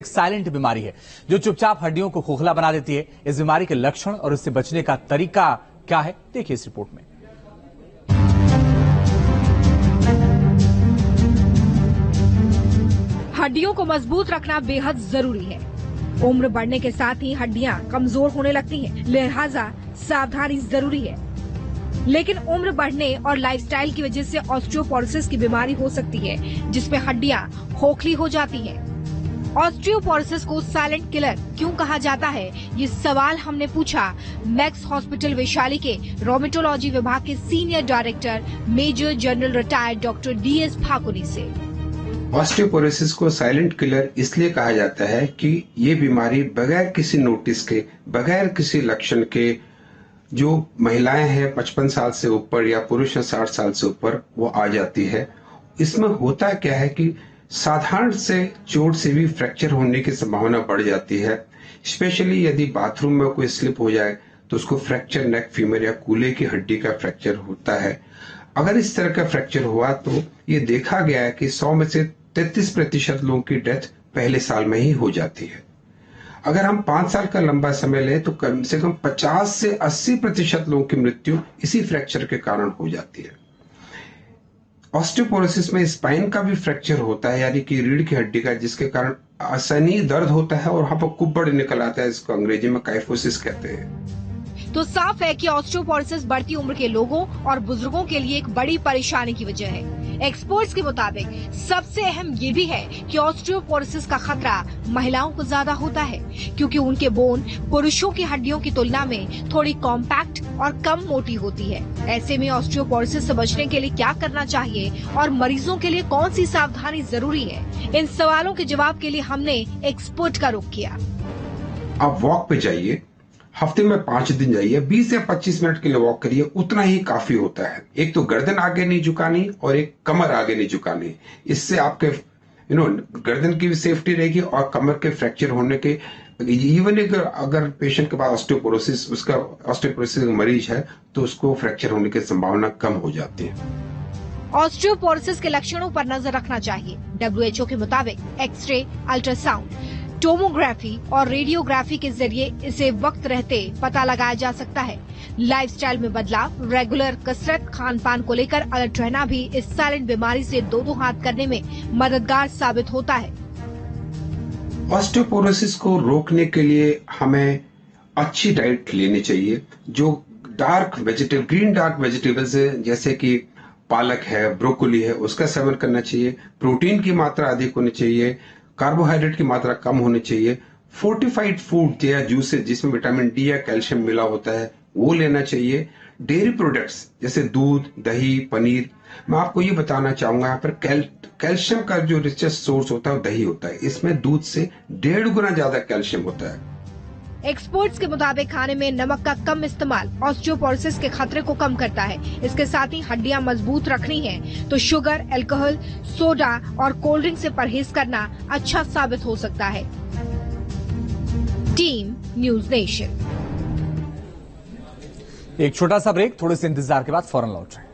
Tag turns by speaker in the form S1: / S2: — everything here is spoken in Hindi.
S1: साइलेंट बीमारी है जो चुपचाप हड्डियों को खोखला बना देती है। इस बीमारी के लक्षण और इससे बचने का तरीका क्या है, देखिए इस रिपोर्ट में।
S2: हड्डियों को मजबूत रखना बेहद जरूरी है। उम्र बढ़ने के साथ ही हड्डियां कमजोर होने लगती हैं, लिहाजा सावधानी जरूरी है। लेकिन उम्र बढ़ने और लाइफस्टाइल की वजह से ऑस्टियोपोरोसिस की बीमारी हो सकती है, जिसमें हड्डियां खोखली हो जाती हैं। ऑस्टियोपोरोसिस को साइलेंट किलर क्यों कहा जाता है, ये सवाल हमने पूछा मैक्स हॉस्पिटल वैशाली के रोमेटोलॉजी विभाग के senior director major general retired doctor DS फाकुनी से।
S3: ऑस्टियोपोरोसिस को साइलेंट किलर इसलिए कहा जाता है कि ये बीमारी बगैर किसी नोटिस के, बगैर किसी लक्षण के, जो महिलाएं हैं 55 साल से ऊपर या पुरुष हैं 60 साल से ऊपर, वो आ जाती है। इसमें होता क्या है कि साधारण से चोट से भी फ्रैक्चर होने की संभावना बढ़ जाती है। स्पेशली यदि बाथरूम में कोई स्लिप हो जाए तो उसको फ्रैक्चर नेक फीमर या कूल्हे की हड्डी का फ्रैक्चर होता है। अगर इस तरह का फ्रैक्चर हुआ तो ये देखा गया है कि 100 में से 33% लोगों की डेथ पहले साल में ही हो जाती है। अगर हम 5 साल का लंबा समय लें तो कम से कम 50 से 80% लोगों की मृत्यु इसी फ्रैक्चर के कारण हो जाती है। ऑस्टियोपोरोसिस में स्पाइन का भी फ्रैक्चर होता है, यानी कि रीढ़ की हड्डी का, जिसके कारण असहनीय दर्द होता है और वहां पर कुब्बड़ निकल आता है। इसको अंग्रेजी में काइफोसिस कहते हैं।
S2: तो साफ है कि ऑस्टियोपोरोसिस बढ़ती उम्र के लोगों और बुजुर्गों के लिए एक बड़ी परेशानी की वजह है। एक्सपर्ट्स के मुताबिक सबसे अहम ये भी है कि ऑस्टियोपोरोसिस का खतरा महिलाओं को ज्यादा होता है, क्योंकि उनके बोन पुरुषों की हड्डियों की तुलना में थोड़ी कॉम्पैक्ट और कम मोटी होती है। ऐसे में ऑस्टियोपोरोसिस से बचने के लिए क्या करना चाहिए और मरीजों के लिए कौन सी सावधानी जरूरी है, इन सवालों के जवाब के लिए हमने एक्सपर्ट का रुख किया।
S3: आप वॉक पे जाइए, हफ्ते में 5 दिन जाइए, 20 या 25 मिनट के लिए वॉक करिए, उतना ही काफी होता है। एक तो गर्दन आगे नहीं झुकानी और एक कमर आगे नहीं झुकानी। इससे आपके गर्दन की भी सेफ्टी रहेगी और कमर के फ्रैक्चर होने के, इवन अगर पेशेंट के पास ऑस्टियोपोरोसिस, उसका ऑस्टियोपोरोसिस मरीज है तो उसको फ्रैक्चर होने की संभावना कम हो जाती है।
S2: ऑस्टियोपोरोसिस के लक्षणों पर नजर रखना चाहिए। WHO के मुताबिक एक्सरे, अल्ट्रासाउंड, टोमोग्राफी और रेडियोग्राफी के जरिए इसे वक्त रहते पता लगाया जा सकता है। लाइफस्टाइल में बदलाव, रेगुलर कसरत, खान पान को लेकर अलर्ट रहना भी इस साइलेंट बीमारी से दो हाथ करने में मददगार साबित होता है।
S3: ऑस्टियोपोरोसिस को रोकने के लिए हमें अच्छी डाइट लेनी चाहिए, जो ग्रीन डार्क वेजिटेबल्स है, जैसे कि पालक है, ब्रोकोली है, उसका सेवन करना चाहिए। प्रोटीन की मात्रा अधिक होनी चाहिए, कार्बोहाइड्रेट की मात्रा कम होनी चाहिए। फोर्टिफाइड फूड या जूसेस जिसमें विटामिन D या कैल्शियम मिला होता है वो लेना चाहिए। डेयरी प्रोडक्ट्स जैसे दूध, दही, पनीर। मैं आपको ये बताना चाहूंगा, यहाँ पर कैल्शियम का जो रिचेस्ट सोर्स होता है वो दही होता है। इसमें दूध से 1.5 गुना ज्यादा कैल्शियम होता है।
S2: एक्सपर्ट्स के मुताबिक खाने में नमक का कम इस्तेमाल ऑस्टियोपोरोसिस के खतरे को कम करता है। इसके साथ ही हड्डियां मजबूत रखनी है तो शुगर, अल्कोहल, सोडा और कोल्ड ड्रिंक से परहेज करना अच्छा साबित हो सकता है। Team news nation.
S1: एक छोटा सा ब्रेक, थोड़े से इंतजार के बाद फौरन लौट रहे हैं।